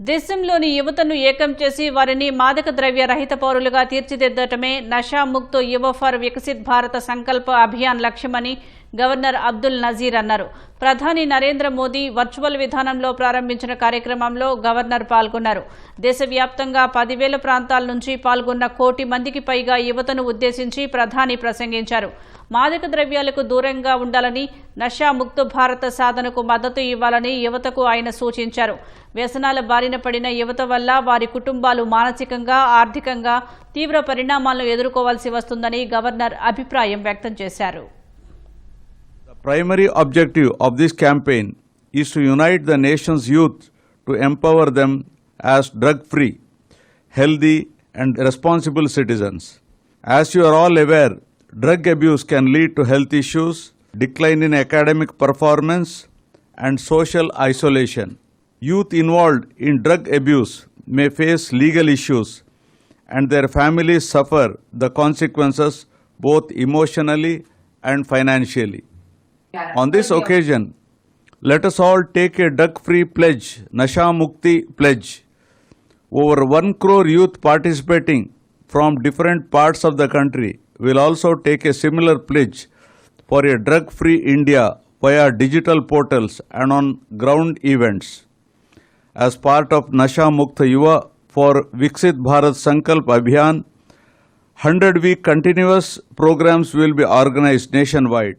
దేశంలోని యువతను ఏకం చేసి వారిని మాదక ద్రవ్య రహిత పౌరులుగా తీర్చిదిద్దటమే నషాముక్త్ యువ ఫర్ వికసిత్ భారత సంకల్ప అభియాన్ లక్ష్యమని గవర్నర్ అబ్దుల్ నజీర్ అన్నారు. ప్రధాని నరేంద్ర మోదీ వర్చువల్ విధానంలో ప్రారంభించిన కార్యక్రమంలో గవర్నర్ పాల్గొన్నారు. దేశవ్యాప్తంగా 10,000 ప్రాంతాల నుంచి పాల్గొన్న 1 కోటి మందికి పైగా యువతను ఉద్దేశించి ప్రధాని ప్రసంగించారు. మాదక ద్రవ్యాలకు దూరంగా ఉండాలని, నషాముక్త భారత సాధనకు మద్దతు ఇవ్వాలని యువతకు ఆయన సూచించారు. వ్యసనాల బారిన పడిన యువత వల్ల వారి కుటుంబాలు మానసికంగా, ఆర్థికంగా తీవ్ర పరిణామాలను ఎదుర్కోవాల్సి వస్తుందని గవర్నర్ అభిప్రాయం వ్యక్తం చేశారు. The primary objective of this campaign is to unite the nation's youth to empower them as drug-free, healthy and responsible citizens. As you are all aware, drug abuse can lead to health issues, decline in academic performance and social isolation. Youth involved in drug abuse may face legal issues and their families suffer the consequences both emotionally and financially. On this occasion, let us all take a drug-free pledge, Nasha Mukti pledge. Over 1 crore youth participating from different parts of the country will also take a similar pledge for a drug-free India via digital portals and on ground events. As part of Nasha Mukta Yuva for Viksit Bharat Sankalp Abhiyan, 100-week continuous programs will be organized nationwide.